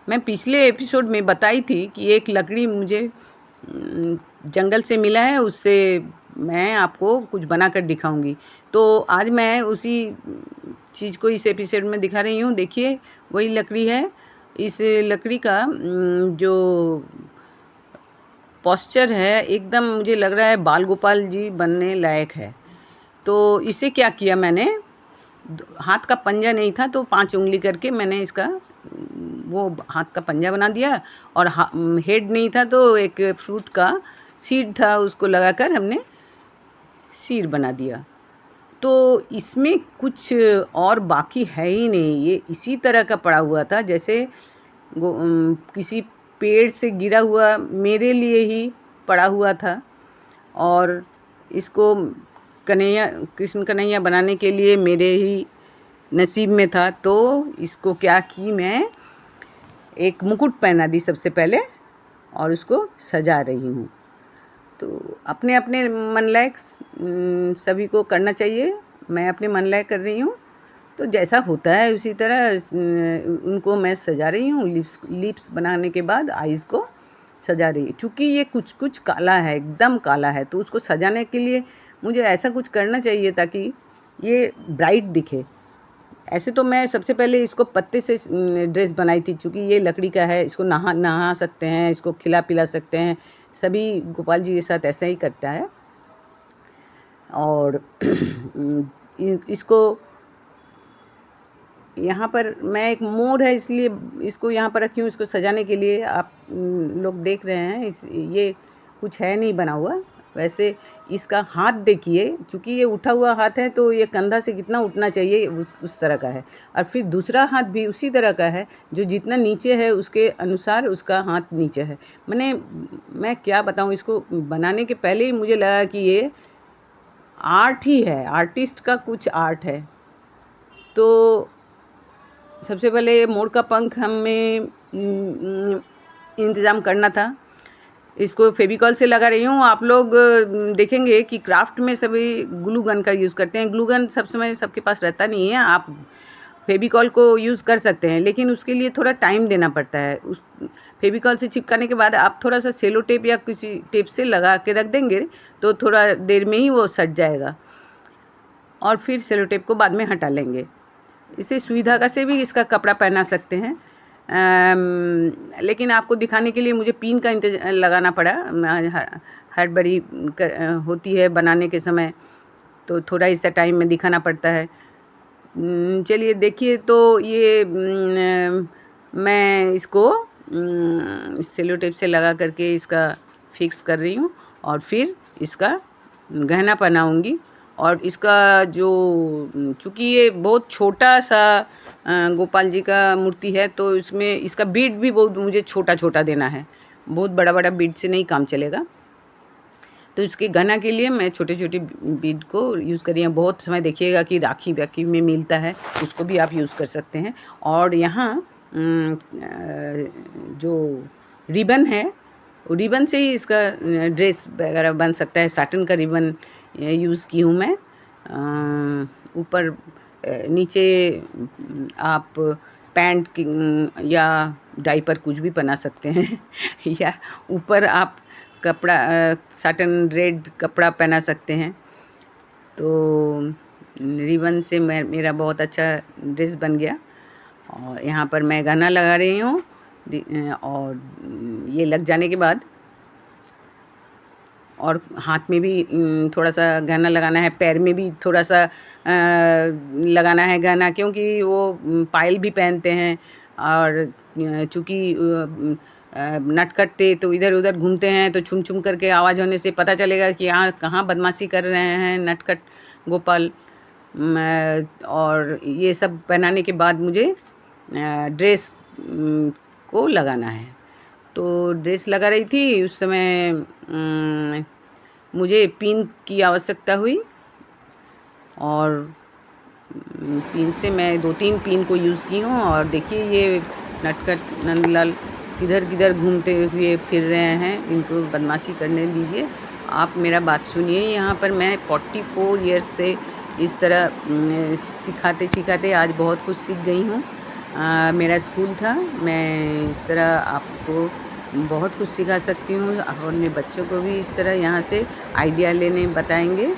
मैं पिछले एपिसोड में बताई थी कि एक लकड़ी मुझे जंगल से मिला है, उससे मैं आपको कुछ बनाकर दिखाऊंगी। तो आज मैं उसी चीज़ को इस एपिसोड में दिखा रही हूँ। देखिए, वही लकड़ी है। इस लकड़ी का जो पोस्चर है, एकदम मुझे लग रहा है बाल गोपाल जी बनने लायक है। तो इसे क्या किया मैंने, हाथ का पंजा नहीं था तो 5 उंगली करके मैंने इसका वो हाथ का पंजा बना दिया, और हेड नहीं था तो एक फ्रूट का सीड था, उसको लगाकर हमने सिर बना दिया। तो इसमें कुछ और बाकी है ही नहीं, ये इसी तरह का पड़ा हुआ था जैसे किसी पेड़ से गिरा हुआ मेरे लिए ही पड़ा हुआ था। और इसको कन्हैया, कृष्ण कन्हैया बनाने के लिए मेरे ही नसीब में था। तो इसको क्या की, मैं एक मुकुट पहना दी सबसे पहले और उसको सजा रही हूँ। तो अपने अपने मन लायक सभी को करना चाहिए। मैं अपने मन लायक कर रही हूँ, तो जैसा होता है उसी तरह उनको मैं सजा रही हूँ। लिप्स बनाने के बाद आइज़ को सजा रही है। चूँकि ये कुछ कुछ काला है, एकदम काला है, तो उसको सजाने के लिए मुझे ऐसा कुछ करना चाहिए ताकि ये ब्राइट दिखे। ऐसे तो मैं सबसे पहले इसको पत्ते से ड्रेस बनाई थी। चूँकि ये लकड़ी का है, इसको नहा सकते हैं, इसको खिला पिला सकते हैं। सभी गोपाल जी के साथ ऐसा ही करता है। और इसको यहाँ पर मैं, एक मोर है इसलिए इसको यहाँ पर रखी हूँ, इसको सजाने के लिए। आप लोग देख रहे हैं ये कुछ है नहीं बना हुआ। वैसे इसका हाथ देखिए, चूँकि ये उठा हुआ हाथ है तो ये कंधा से कितना उठना चाहिए उस तरह का है। और फिर दूसरा हाथ भी उसी तरह का है, जो जितना नीचे है उसके अनुसार उसका हाथ नीचे है। मैं क्या बताऊँ, इसको बनाने के पहले ही मुझे लगा कि ये आर्ट ही है, आर्टिस्ट का कुछ आर्ट है। तो सबसे पहले मोर का पंख हमें इंतज़ाम करना था। इसको फेविकॉल से लगा रही हूँ। आप लोग देखेंगे कि क्राफ्ट में सभी ग्लू गन का यूज़ करते हैं। ग्लू गन सब समय सबके पास रहता नहीं है। आप फेविकॉल को यूज़ कर सकते हैं, लेकिन उसके लिए थोड़ा टाइम देना पड़ता है। उस फेविकॉल से चिपकाने के बाद आप थोड़ा सा सेलो टेप या किसी टेप से लगा के रख देंगे तो थोड़ा देर में ही वो सट जाएगा, और फिर सेलो टेप को बाद में हटा लेंगे। इसे सुई धागा से भी इसका कपड़ा पहना सकते हैं। लेकिन आपको दिखाने के लिए मुझे पिन का लगाना पड़ा। हड़बड़ी होती है बनाने के समय, तो थोड़ा इस टाइम में दिखाना पड़ता है। चलिए देखिए, तो ये मैं इसको सेलो टेप से लगा करके इसका फिक्स कर रही हूँ, और फिर इसका गहना पहनाऊँगी। और इसका जो, चूँकि ये बहुत छोटा सा गोपाल जी का मूर्ति है, तो इसमें इसका बीड भी बहुत मुझे छोटा छोटा देना है। बहुत बड़ा बड़ा बीड से नहीं काम चलेगा। तो इसके गहना के लिए मैं छोटे छोटे बीड को यूज़ कर रही हूँ। बहुत समय देखिएगा कि राखी वाखी में मिलता है, उसको भी आप यूज़ कर सकते हैं। और यहाँ जो रिबन है, रिबन से ही इसका ड्रेस वगैरह बन सकता है। साटन का रिबन यूज़ की हूँ मैं। ऊपर नीचे आप पैंट या डाइपर कुछ भी पहना सकते हैं या ऊपर आप कपड़ा साटन रेड कपड़ा पहना सकते हैं। तो रिबन से मेरा बहुत अच्छा ड्रेस बन गया। और यहाँ पर मैं गहना लगा रही हूँ, और ये लग जाने के बाद और हाथ में भी थोड़ा सा गहना लगाना है, पैर में भी थोड़ा सा लगाना है गहना, क्योंकि वो पायल भी पहनते हैं। और चूँकि नटखट तो इधर उधर घूमते हैं, तो छुम छुम करके आवाज़ होने से पता चलेगा कि यहाँ कहाँ बदमाशी कर रहे हैं नटखट गोपाल। और ये सब पहनाने के बाद मुझे ड्रेस को लगाना है। तो ड्रेस लगा रही थी उस समय मुझे पिन की आवश्यकता हुई, और पिन से मैं 2-3 पिन को यूज़ की हूँ। और देखिए, ये नटखट नंदलाल किधर किधर घूमते हुए फिर रहे हैं, इनको बदमाशी करने दीजिए। आप मेरा बात सुनिए। यहाँ पर मैं 44 ईयर्स से इस तरह सिखाते सिखाते आज बहुत कुछ सीख गई हूँ। मेरा स्कूल था। मैं इस तरह आपको बहुत कुछ सिखा सकती हूँ और अपने बच्चों को भी इस तरह यहाँ से आइडिया लेने बताएंगे।